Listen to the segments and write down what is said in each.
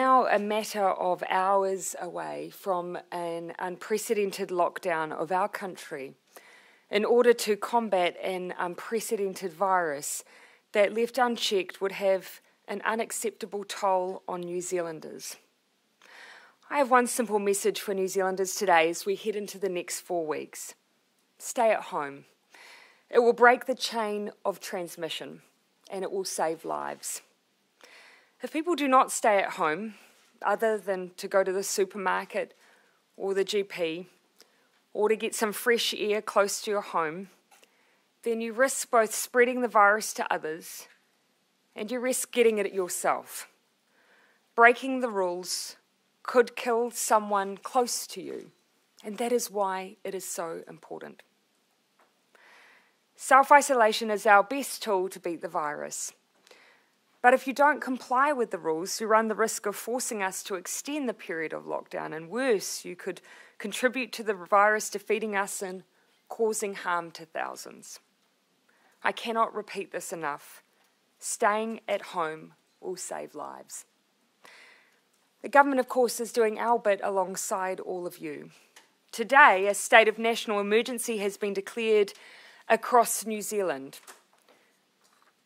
Now a matter of hours away from an unprecedented lockdown of our country in order to combat an unprecedented virus that, left unchecked, would have an unacceptable toll on New Zealanders. I have one simple message for New Zealanders today as we head into the next 4 weeks. Stay at home. It will break the chain of transmission and it will save lives. If people do not stay at home, other than to go to the supermarket or the GP, or to get some fresh air close to your home, then you risk both spreading the virus to others and you risk getting it yourself. Breaking the rules could kill someone close to you, and that is why it is so important. Self-isolation is our best tool to beat the virus. But if you don't comply with the rules, you run the risk of forcing us to extend the period of lockdown, and worse, you could contribute to the virus defeating us and causing harm to thousands. I cannot repeat this enough. Staying at home will save lives. The government, of course, is doing our bit alongside all of you. Today, a state of national emergency has been declared across New Zealand.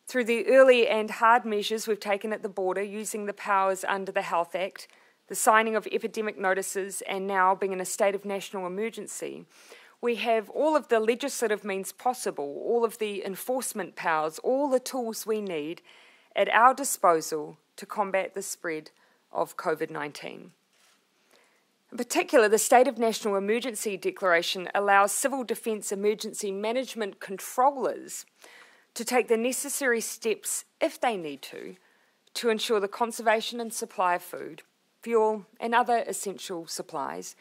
Through the early and hard measures we've taken at the border, using the powers under the Health Act, the signing of epidemic notices, and now being in a state of national emergency, we have all of the legislative means possible, all of the enforcement powers, all the tools we need at our disposal to combat the spread of COVID-19. In particular, the State of National Emergency Declaration allows civil defence emergency management controllers to take the necessary steps, if they need to ensure the conservation and supply of food, fuel and other essential supplies,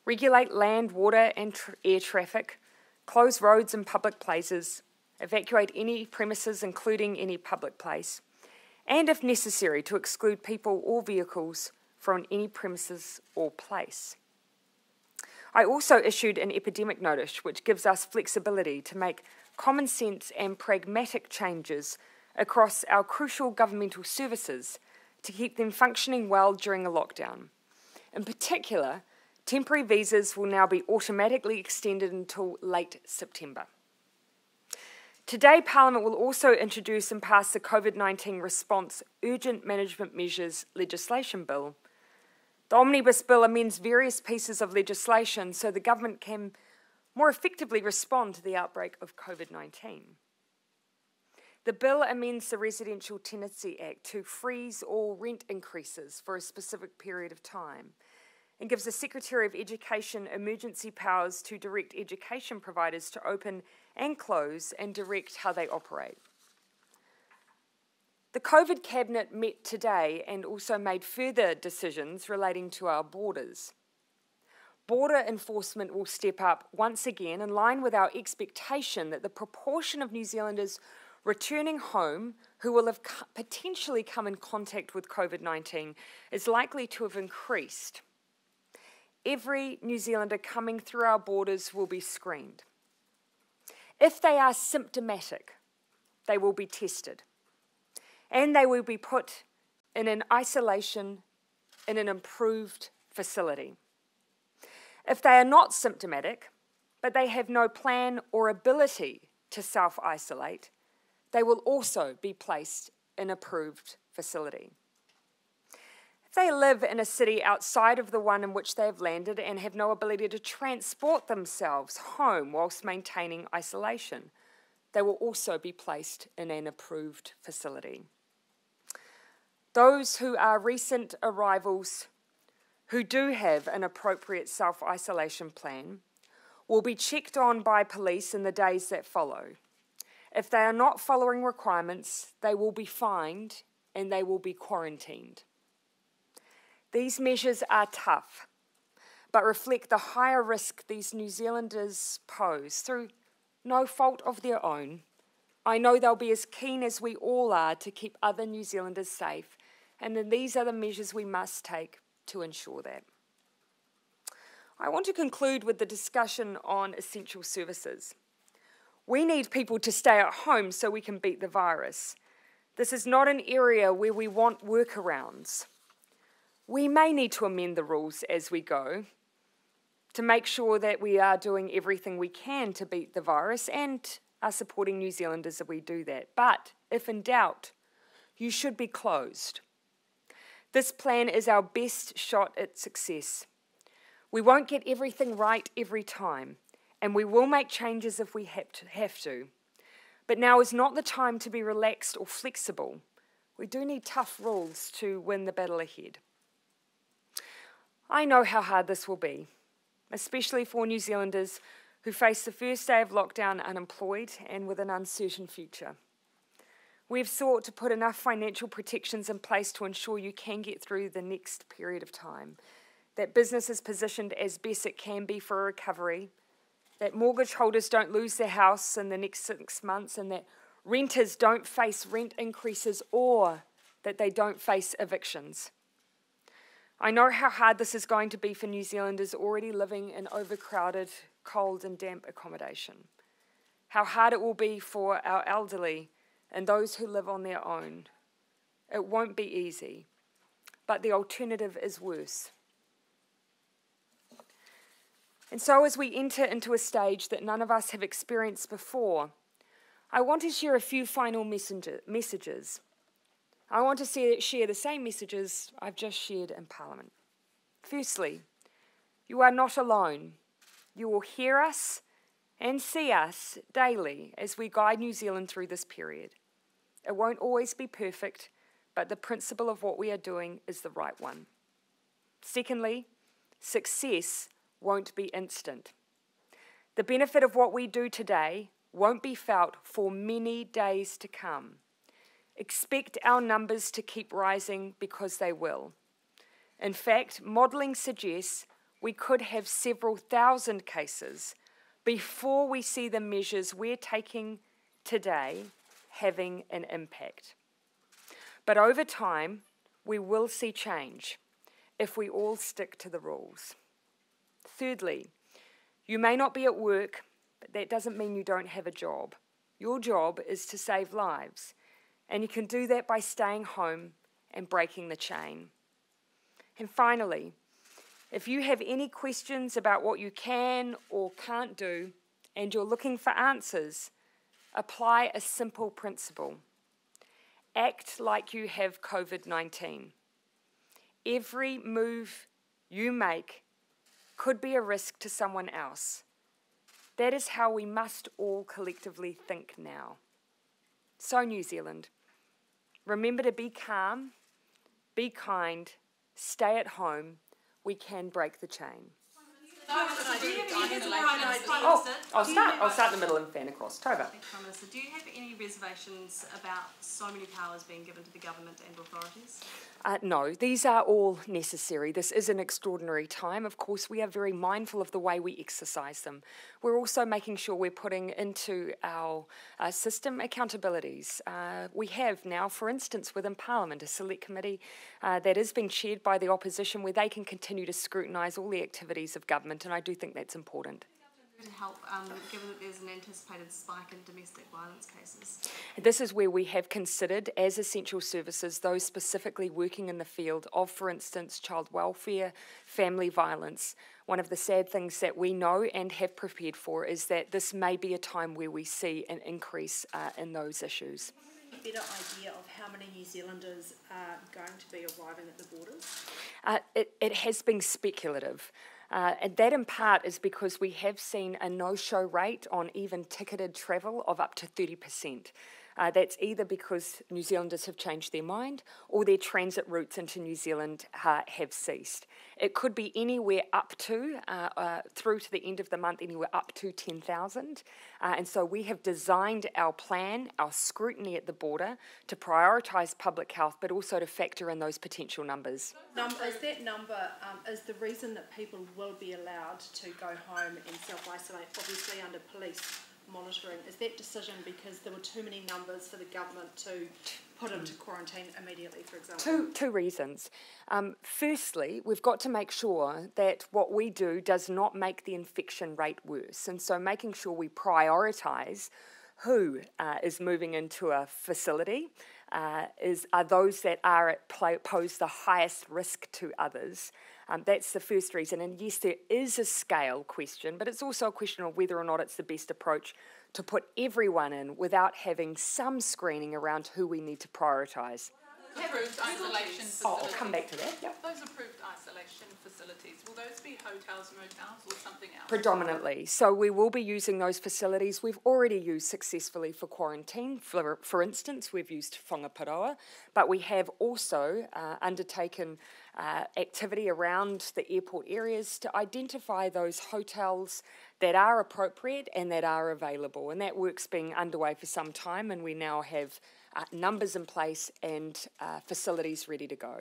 regulate land, water and air traffic, close roads and public places, evacuate any premises including any public place, and if necessary to exclude people or vehicles from any premises or place. I also issued an epidemic notice which gives us flexibility to make common sense and pragmatic changes across our crucial governmental services to keep them functioning well during a lockdown. In particular, temporary visas will now be automatically extended until late September. Today, Parliament will also introduce and pass the COVID-19 Response Urgent Management Measures legislation bill. The Omnibus Bill amends various pieces of legislation so the government can more effectively respond to the outbreak of COVID-19. The bill amends the Residential Tenancy Act to freeze all rent increases for a specific period of time and gives the Secretary of Education emergency powers to direct education providers to open and close and direct how they operate. The COVID Cabinet met today and also made further decisions relating to our borders. Border enforcement will step up once again in line with our expectation that the proportion of New Zealanders returning home who will have potentially come in contact with COVID-19 is likely to have increased. Every New Zealander coming through our borders will be screened. If they are symptomatic, they will be tested, and they will be put in an isolation in an improved facility. If they are not symptomatic, but they have no plan or ability to self-isolate, they will also be placed in an approved facility. If they live in a city outside of the one in which they have landed and have no ability to transport themselves home whilst maintaining isolation, they will also be placed in an approved facility. Those who are recent arrivals who do have an appropriate self-isolation plan will be checked on by police in the days that follow. If they are not following requirements, they will be fined and they will be quarantined. These measures are tough, but reflect the higher risk these New Zealanders pose through no fault of their own. I know they'll be as keen as we all are to keep other New Zealanders safe, and then these are the measures we must take to ensure that. I want to conclude with the discussion on essential services. We need people to stay at home so we can beat the virus. This is not an area where we want workarounds. We may need to amend the rules as we go to make sure that we are doing everything we can to beat the virus and are supporting New Zealanders as we do that. But if in doubt, you should be closed. This plan is our best shot at success. We won't get everything right every time, and we will make changes if we have to. But now is not the time to be relaxed or flexible. We do need tough rules to win the battle ahead. I know how hard this will be, especially for New Zealanders who face the first day of lockdown unemployed and with an uncertain future. We've sought to put enough financial protections in place to ensure you can get through the next period of time, that business is positioned as best it can be for a recovery, that mortgage holders don't lose their house in the next 6 months, and that renters don't face rent increases or that they don't face evictions. I know how hard this is going to be for New Zealanders already living in overcrowded, cold and damp accommodation, how hard it will be for our elderly and those who live on their own. It won't be easy, but the alternative is worse. And so as we enter into a stage that none of us have experienced before, I want to share a few final messages. I want to share the same messages I've just shared in Parliament. Firstly, you are not alone. You will hear us and see us daily as we guide New Zealand through this period. It won't always be perfect, but the principle of what we are doing is the right one. Secondly, success won't be instant. The benefit of what we do today won't be felt for many days to come. Expect our numbers to keep rising because they will. In fact, modelling suggests we could have several thousand cases before we see the measures we're taking today having an impact. But over time, we will see change if we all stick to the rules. Thirdly, you may not be at work, but that doesn't mean you don't have a job. Your job is to save lives, and you can do that by staying home and breaking the chain. And finally, if you have any questions about what you can or can't do, and you're looking for answers, apply a simple principle. Act like you have COVID-19. Every move you make could be a risk to someone else. That is how we must all collectively think now. So New Zealand, remember to be calm, be kind, stay at home. We can break the chain. I'll start in the middle and fan across. Tova. Do you have any reservations about so many powers being given to the government and authorities? No, these are all necessary. This is an extraordinary time. Of course, we are very mindful of the way we exercise them. We're also making sure we're putting into our system accountabilities. We have now, for instance, within Parliament, a select committee that is being chaired by the opposition where they can continue to scrutinise all the activities of government, and I do think that's important. To help, given that there's an anticipated spike in domestic violence cases? This is where we have considered, as essential services, those specifically working in the field of, for instance, child welfare, family violence. One of the sad things that we know and have prepared for is that this may be a time where we see an increase in those issues. A better idea of how many New Zealanders are going to be arriving at the borders? It has been speculative. And that in part is because we have seen a no-show rate on even ticketed travel of up to 30%. That's either because New Zealanders have changed their mind or their transit routes into New Zealand have ceased. It could be anywhere up to, through to the end of the month, anywhere up to 10,000. And so we have designed our plan, our scrutiny at the border, to prioritise public health, but also to factor in those potential numbers. Is that number, is the reason that people will be allowed to go home and self-isolate, obviously under police monitoring, is that decision because there were too many numbers for the government to put into quarantine immediately, for example? Two reasons. Firstly, we've got to make sure that what we do does not make the infection rate worse, and so making sure we prioritise who is moving into a facility are those that are pose the highest risk to others. That's the first reason. And yes, there is a scale question, but it's also a question of whether or not it's the best approach to put everyone in without having some screening around who we need to prioritise. Approved isolation facilities. I'll come back to that. Yep. Those approved isolation facilities, will those be hotels, motels, or something else? Predominantly. So we will be using those facilities. We've already used successfully for quarantine. For instance, we've used Whangaparoa, but we have also undertaken activity around the airport areas to identify those hotels that are appropriate and that are available. And that work's been underway for some time, and we now have numbers in place and facilities ready to go.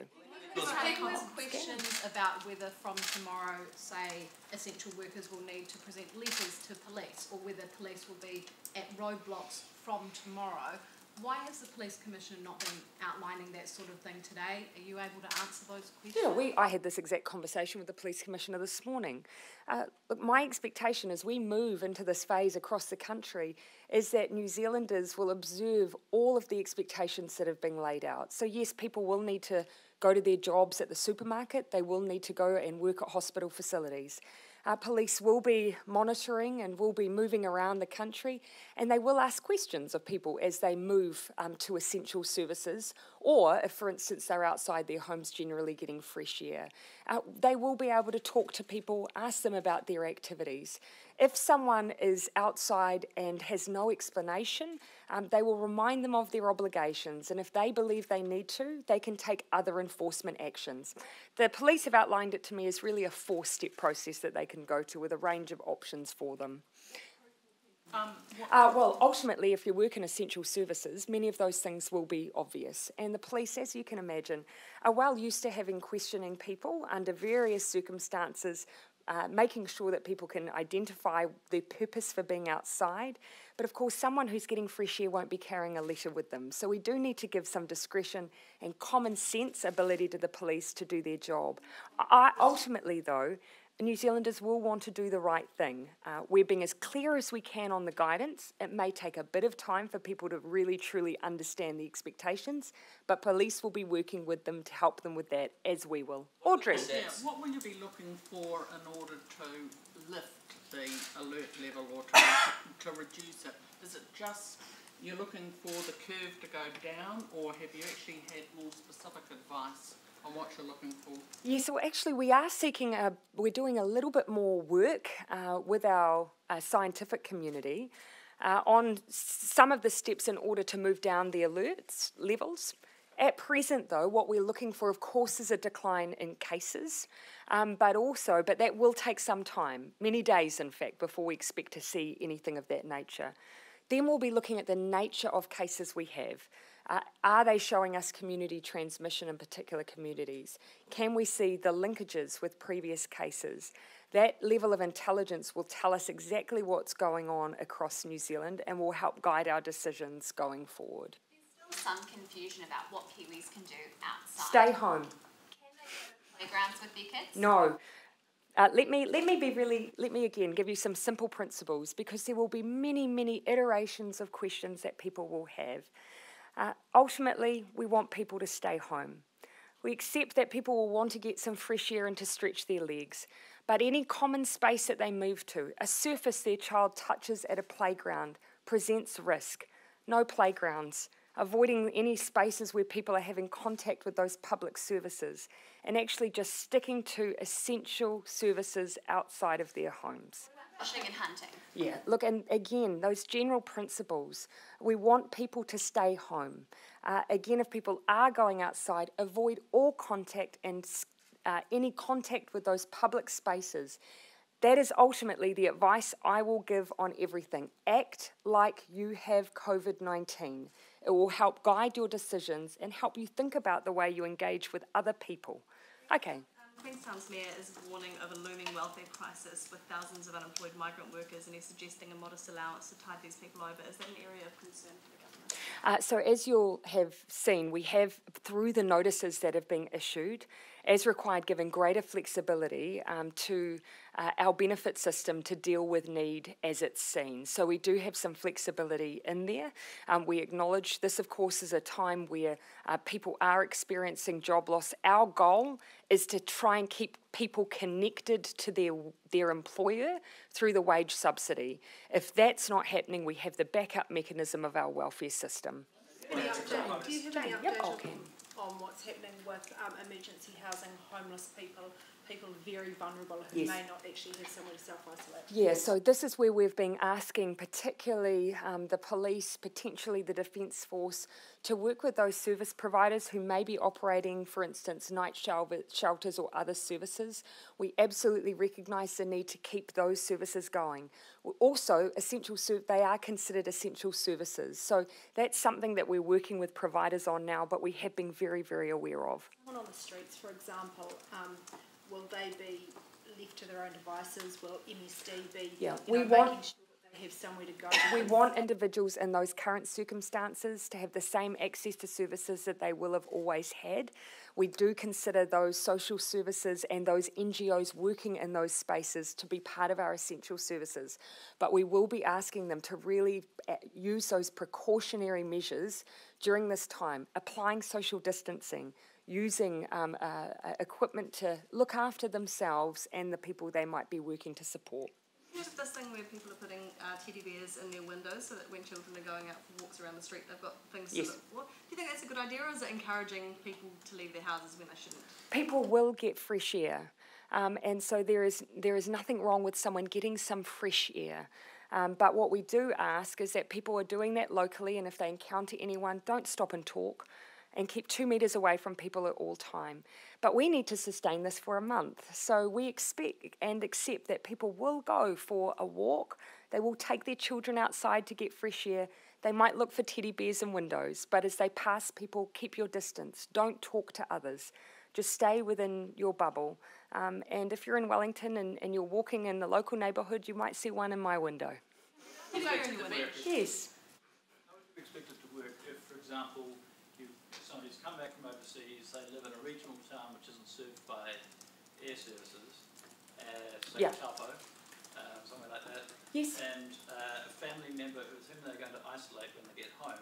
People have questions about whether from tomorrow, say, essential workers will need to present letters to police, or whether police will be at roadblocks from tomorrow. Why has the Police Commissioner not been outlining that sort of thing today? Are you able to answer those questions? Yeah, I had this exact conversation with the Police Commissioner this morning. Look, my expectation as we move into this phase across the country is that New Zealanders will observe all of the expectations that have been laid out. So yes, people will need to go to their jobs at the supermarket. They will need to go and work at hospital facilities. Police will be monitoring and will be moving around the country, and they will ask questions of people as they move to essential services, or if, for instance, they're outside their homes generally getting fresh air. They will be able to talk to people, ask them about their activities. If someone is outside and has no explanation, they will remind them of their obligations, and if they believe they need to, they can take other enforcement actions. The police have outlined it to me as really a 4-step process that they can go to with a range of options for them. Well, ultimately, if you work in essential services, many of those things will be obvious. And the police, as you can imagine, are well used to having questioning people under various circumstances, making sure that people can identify their purpose for being outside. But of course, someone who's getting fresh air won't be carrying a letter with them. So we do need to give some discretion and common sense ability to the police to do their job. Ultimately, though, New Zealanders will want to do the right thing. We're being as clear as we can on the guidance. It may take a bit of time for people to really, truly understand the expectations, but police will be working with them to help them with that, as we will. Audrey? Yeah, what will you be looking for in order to lift the alert level or to reduce it? Is it just you're looking for the curve to go down, or have you actually had more specific advice on what you're looking for? Yes, well, actually, we are seeking, we're doing a little bit more work with our scientific community on some of the steps in order to move down the alerts levels. At present, though, what we're looking for, of course, is a decline in cases, but that will take some time, many days, in fact, before we expect to see anything of that nature. Then we'll be looking at the nature of cases we have. Are they showing us community transmission in particular communities? Can we see the linkages with previous cases? That level of intelligence will tell us exactly what's going on across New Zealand and will help guide our decisions going forward. There's still some confusion about what Kiwis can do outside. Stay home. Can they go to playgrounds with their kids? No. Let me again give you some simple principles, because there will be many iterations of questions that people will have. Ultimately, we want people to stay home. We accept that people will want to get some fresh air and to stretch their legs, but any common space that they move to, a surface their child touches at a playground, presents risk. No playgrounds. Avoiding any spaces where people are having contact with those public services, and actually just sticking to essential services outside of their homes. Fishing and hunting. Yeah, look, and again, those general principles, we want people to stay home. Again, if people are going outside, avoid all contact and any contact with those public spaces. That is ultimately the advice I will give on everything. Act like you have COVID-19. It will help guide your decisions and help you think about the way you engage with other people. Okay. Queenstown's Mayor is warning of a looming welfare crisis with thousands of unemployed migrant workers, and he's suggesting a modest allowance to tide these people over. Is that an area of concern for the So as you'll have seen, we have, through the notices that have been issued, as required, given greater flexibility to our benefit system to deal with need as it's seen. So we do have some flexibility in there. We acknowledge this, of course, is a time where people are experiencing job loss. Our goal is to try and keep people connected to their employer through the wage subsidy. If that's not happening, we have the backup mechanism of our welfare system. Do you have any update Ken. on what's happening with emergency housing, homeless people very vulnerable who may not actually have somewhere to self-isolate? Yeah, so this is where we've been asking particularly the police, potentially the Defence Force, to work with those service providers who may be operating, for instance, night shelters or other services. We absolutely recognise the need to keep those services going. Also, they are considered essential services. So that's something that we're working with providers on now, but we have been very, very aware of. Someone on the streets, for example, will they be left to their own devices? Will MSD be making sure that they have somewhere to go? We want individuals in those current circumstances to have the same access to services that they will have always had. We do consider those social services and those NGOs working in those spaces to be part of our essential services. But we will be asking them to really use those precautionary measures during this time, applying social distancing, using equipment to look after themselves and the people they might be working to support. You have this thing where people are putting teddy bears in their windows so that when children are going out for walks around the street, they've got things to look for. Do you think that's a good idea, or is it encouraging people to leave their houses when they shouldn't? People will get fresh air, and so there is nothing wrong with someone getting some fresh air. But what we do ask is that people are doing that locally, and if they encounter anyone, don't stop and talk, and keep 2 metres away from people at all time. But we need to sustain this for a month. So we expect and accept that people will go for a walk. They will take their children outside to get fresh air. They might look for teddy bears in windows, but as they pass people, keep your distance. Don't talk to others. Just stay within your bubble. And if you're in Wellington and you're walking in the local neighbourhood, you might see one in my window. Yes. How would you expect it to work if, for example, somebody's come back from overseas, they live in a regional town which isn't served by air services, say Taupo, somewhere like that, and a family member whom they're going to isolate when they get home,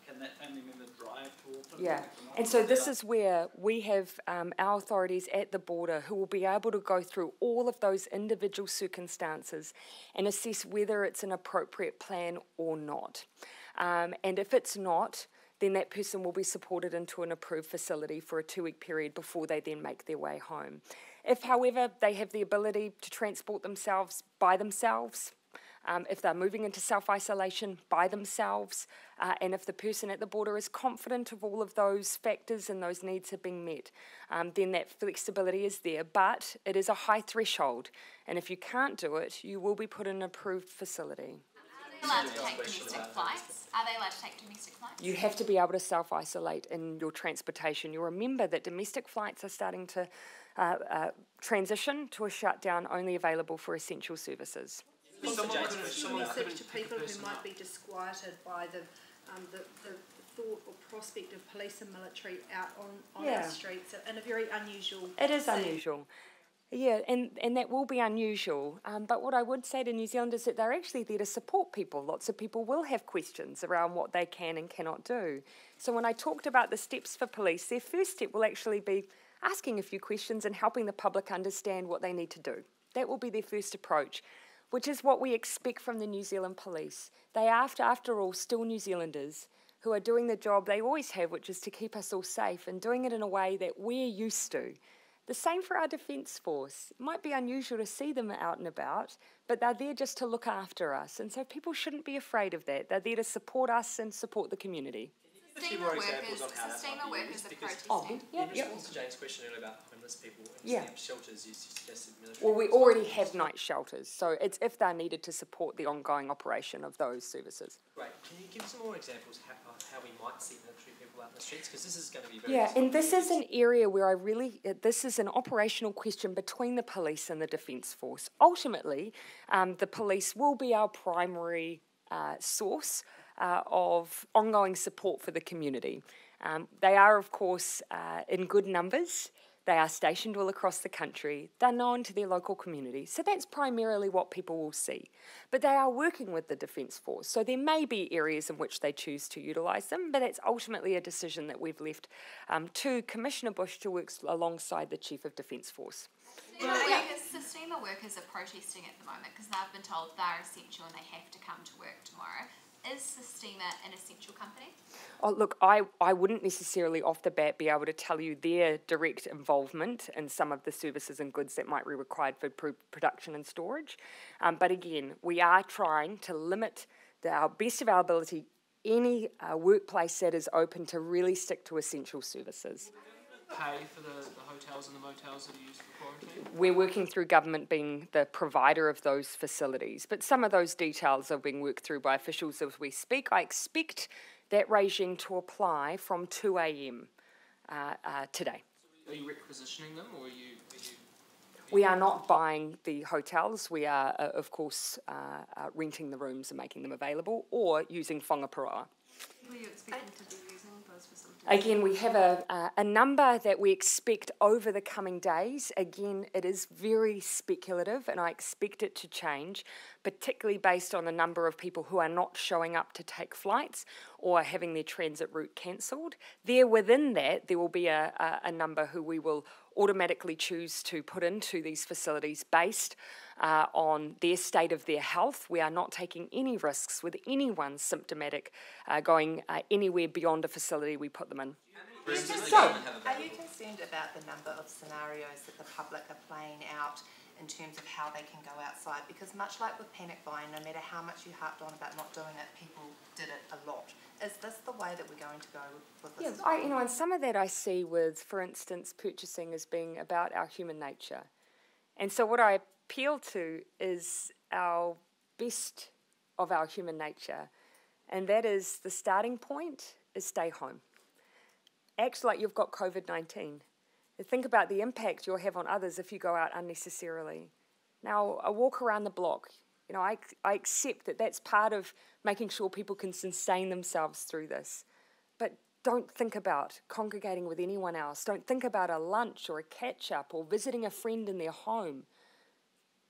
can that family member drive to Auckland? Yeah, and so this is where we have our authorities at the border who will be able to go through all of those individual circumstances and assess whether it's an appropriate plan or not. And if it's not, then that person will be supported into an approved facility for a 2-week period before they then make their way home. If, however, they have the ability to transport themselves by themselves, if they're moving into self-isolation by themselves, and if the person at the border is confident of all of those factors and those needs have been met, then that flexibility is there. But it is a high threshold, and if you can't do it, you will be put in an approved facility. Allowed to take domestic flights? Are they allowed to take domestic flights? You have to be able to self-isolate in your transportation. You'll remember that domestic flights are starting to transition to a shutdown only available for essential services. Message to people who might be disquieted by the thought or prospect of police and military out on our streets in a very unusual It is unusual. Yeah, and that will be unusual. But what I would say to New Zealand is that they're actually there to support people. Lots of people will have questions around what they can and cannot do. So when I talked about the steps for police, their first step will actually be asking a few questions and helping the public understand what they need to do. That will be their first approach, which is what we expect from the New Zealand police. They are, after all, still New Zealanders who are doing the job they always have, which is to keep us all safe, and doing it in a way that we're used to. The same for our Defence Force. It might be unusual to see them out and about, but they're there just to look after us, and so people shouldn't be afraid of that. They're there to support us and support the community. Steamer workers are protesting. In response to Jane's question earlier about homeless people and shelters, you suggested military. Well, we already have night shelters, so it's if they're needed to support the ongoing operation of those services. Great. Can you give some more examples how we might see military people out in the streets? Because this is going to be very and this is an area where this is an operational question between the police and the Defence Force. Ultimately, the police will be our primary source of ongoing support for the community. They are, of course, in good numbers. They are stationed all across the country. They're known to their local community. So that's primarily what people will see. But they are working with the Defence Force. So there may be areas in which they choose to utilise them, but that's ultimately a decision that we've left to Commissioner Bush to work alongside the Chief of Defence Force. Systema workers are protesting at the moment because they've been told they're essential and they have to come to work tomorrow. Is Systema an essential company? Oh, look, I wouldn't necessarily off the bat be able to tell you their direct involvement in some of the services and goods that might be required for production and storage. But again, we are trying to limit our best of our ability any workplace that is open to really stick to essential services. Pay for the hotels and the motels that are used for quarantine? We're working through government being the provider of those facilities, but some of those details are being worked through by officials as we speak. I expect that regime to apply from 2 a.m. Today. Are you requisitioning them, or are you We are not buying the hotels. We are, of course, renting the rooms and making them available, or using whangaparoa. Who are you expecting to be using those facilities? Again, we have a number that we expect over the coming days. Again, it is very speculative, and I expect it to change, particularly based on the number of people who are not showing up to take flights or having their transit route cancelled. Within that, there will be a number who we will automatically choose to put into these facilities based on their state of their health. We are not taking any risks with anyone symptomatic going anywhere beyond a facility we put them in. Are you concerned about the number of scenarios that the public are playing out in terms of how they can go outside? Because much like with panic buying, no matter how much you harped on about not doing it, people did it a lot. Is this the way that we're going to go with this? Yeah, and some of that I see with, for instance, purchasing as being about our human nature. And so what I appeal to is our best of our human nature, and that is the starting point is stay home. Act like you've got COVID-19. Think about the impact you'll have on others if you go out unnecessarily. Now, a walk around the block, I accept that that's part of making sure people can sustain themselves through this. But don't think about congregating with anyone else. Don't think about a lunch or a catch-up or visiting a friend in their home.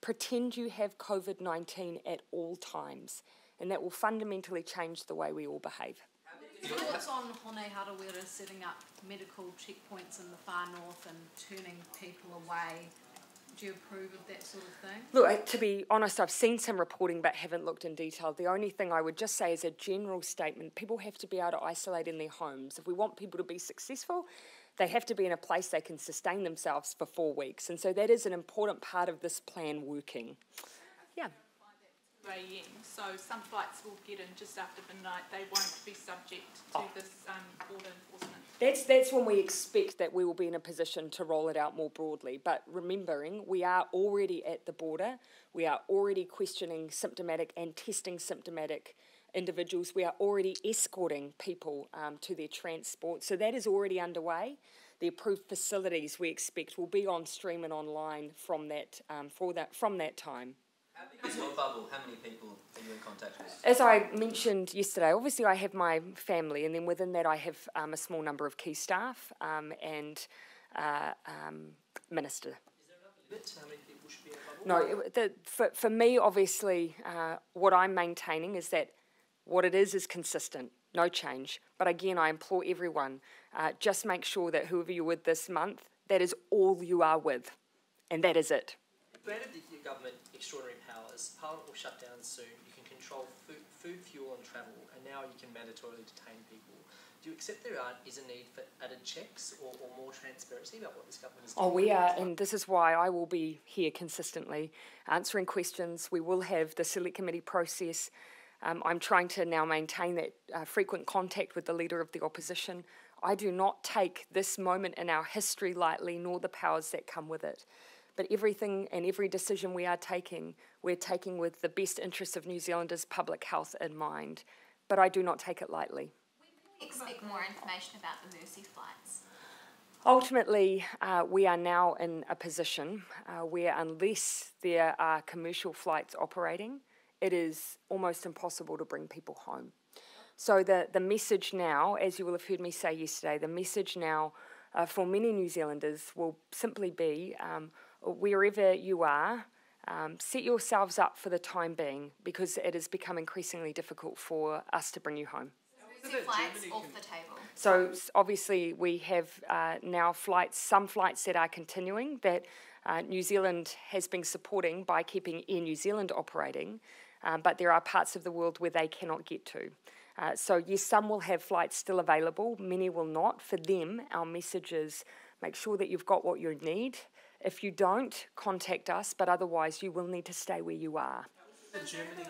Pretend you have COVID-19 at all times, and that will fundamentally change the way we all behave. Thoughts on Hone Harawira setting up medical checkpoints in the far north and turning people away? Do you approve of that sort of thing? Look, to be honest, I've seen some reporting but haven't looked in detail. The only thing I would just say as a general statement, people have to be able to isolate in their homes. If we want people to be successful, they have to be in a place they can sustain themselves for 4 weeks. And so that is an important part of this plan working. Yeah. AM. So some flights will get in just after midnight. They won't be subject to this border enforcement. That's when we expect that we will be in a position to roll it out more broadly. But remembering, we are already at the border. We are already questioning symptomatic and testing symptomatic individuals. We are already escorting people to their transport. So that is already underway. The approved facilities we expect will be on stream and online from that time. How big is your bubble? How many people are you in contact with? As I mentioned yesterday, obviously I have my family, and then within that I have a small number of key staff and minister. Is there an upper limit to how many people should be in a bubble? No, for me, obviously, what I'm maintaining is that what it is consistent, no change. But again, I implore everyone, just make sure that whoever you're with this month, that is all you are with, and that is it. Granted that your government extraordinary powers, Parliament will shut down soon, you can control food, fuel and travel, and now you can mandatorily detain people. Do you accept there is a need for added checks or more transparency about what this government is doing? Oh, we are, and this is why I will be here consistently answering questions. We will have the select committee process. I'm trying to now maintain that frequent contact with the Leader of the Opposition. I do not take this moment in our history lightly, nor the powers that come with it. But everything and every decision we're taking with the best interests of New Zealanders' public health in mind. But I do not take it lightly. When can we expect more information about the Mercy flights? Ultimately, we are now in a position where unless there are commercial flights operating, it is almost impossible to bring people home. So the message now, as you will have heard me say yesterday, the message now for many New Zealanders will simply be, wherever you are, set yourselves up for the time being, because it has become increasingly difficult for us to bring you home. Flights off the table. So obviously we have now some flights that are continuing that New Zealand has been supporting by keeping Air New Zealand operating, but there are parts of the world where they cannot get to. So yes, some will have flights still available, many will not. For them, our message is make sure that you've got what you need. If you don't, contact us, but otherwise you will need to stay where you are. What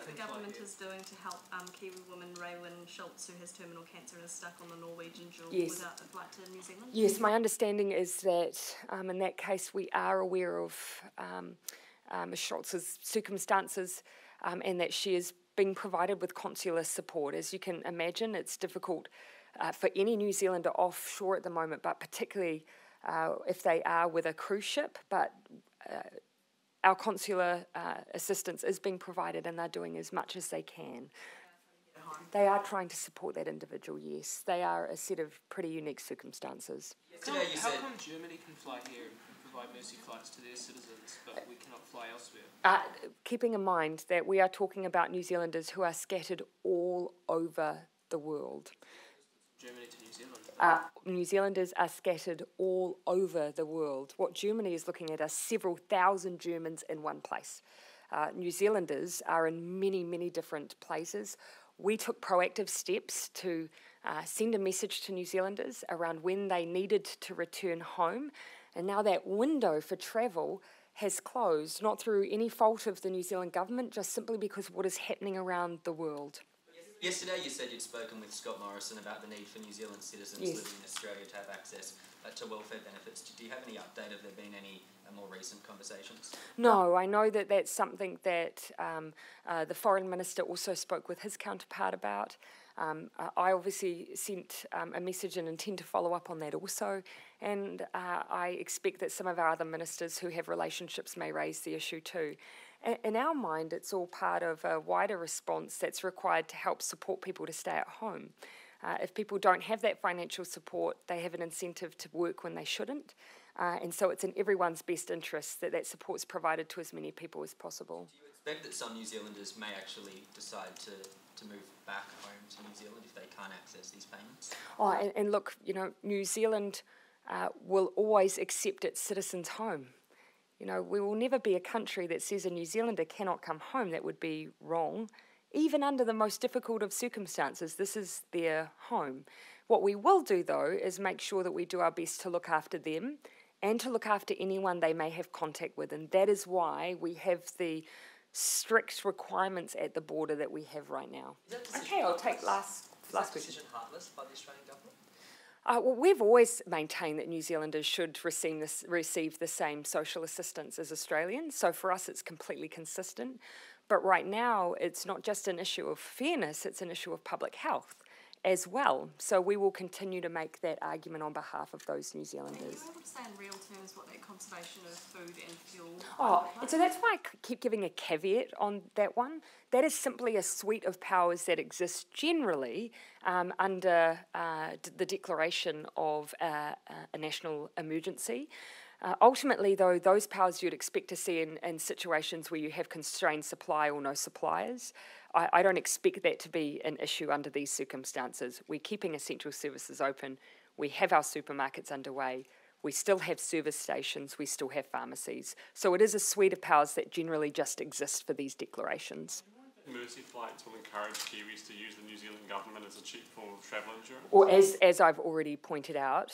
the government is doing to help Kiwi woman Raewyn Schultz, who has terminal cancer and is stuck on the Norwegian dual without a flight to New Zealand? Yes, my understanding is that in that case we are aware of Ms Schultz's circumstances and that she is being provided with consular support. As you can imagine, it's difficult for any New Zealander offshore at the moment, but particularly if they are with a cruise ship. But our consular assistance is being provided and they're doing as much as they can. They are trying to support that individual, yes. They are a set of pretty unique circumstances. How come Germany can fly here and provide mercy flights to their citizens, but we cannot fly elsewhere? Keeping in mind that we are talking about New Zealanders who are scattered all over the world. Germany to New Zealand? New Zealanders are scattered all over the world. What Germany is looking at are several thousand Germans in one place. New Zealanders are in many, many different places. We took proactive steps to send a message to New Zealanders around when they needed to return home, and now that window for travel has closed, not through any fault of the New Zealand government, just simply because of what is happening around the world. Yesterday you said you'd spoken with Scott Morrison about the need for New Zealand citizens living in Australia to have access to welfare benefits. Do you have any update? Have there been any more recent conversations? No, I know that that's something that the Foreign Minister also spoke with his counterpart about. I obviously sent a message and intend to follow up on that also, and I expect that some of our other ministers who have relationships may raise the issue too. In our mind, it's all part of a wider response that's required to help support people to stay at home. If people don't have that financial support, they have an incentive to work when they shouldn't. And so it's in everyone's best interest that that support's provided to as many people as possible. Do you expect that some New Zealanders may actually decide to move back home to New Zealand if they can't access these payments? Oh, and look, you know, New Zealand will always accept its citizens home. You know, we will never be a country that says a New Zealander cannot come home. That would be wrong. Even under the most difficult of circumstances, this is their home. What we will do, though, is make sure that we do our best to look after them and to look after anyone they may have contact with. And that is why we have the strict requirements at the border that we have right now. Okay, I'll take last question. Decision heartless by the Australian government? Well, we've always maintained that New Zealanders should receive the same social assistance as Australians. So for us, it's completely consistent. But right now, it's not just an issue of fairness, it's an issue of public health as well. So we will continue to make that argument on behalf of those New Zealanders. Are you able to say in real terms what that conservation of food and fuel... And so that's why I keep giving a caveat on that one. That is simply a suite of powers that exist generally under the declaration of a national emergency. Ultimately, though, those powers you'd expect to see in situations where you have constrained supply or no suppliers. I don't expect that to be an issue under these circumstances. We're keeping essential services open. We have our supermarkets underway. We still have service stations. We still have pharmacies. So it is a suite of powers that generally just exist for these declarations. Mercy flights will encourage Kiwis to use the New Zealand government as a cheap form of travel insurance? Or as I've already pointed out,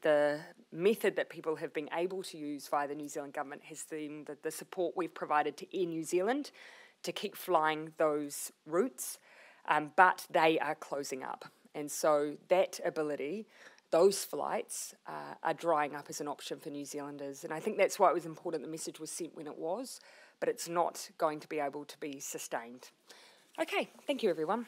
the method that people have been able to use via the New Zealand government has been the support we've provided to Air New Zealand to keep flying those routes, but they are closing up. And so that ability, those flights are drying up as an option for New Zealanders. And I think that's why it was important the message was sent when it was, but it's not going to be able to be sustained. Okay, thank you everyone.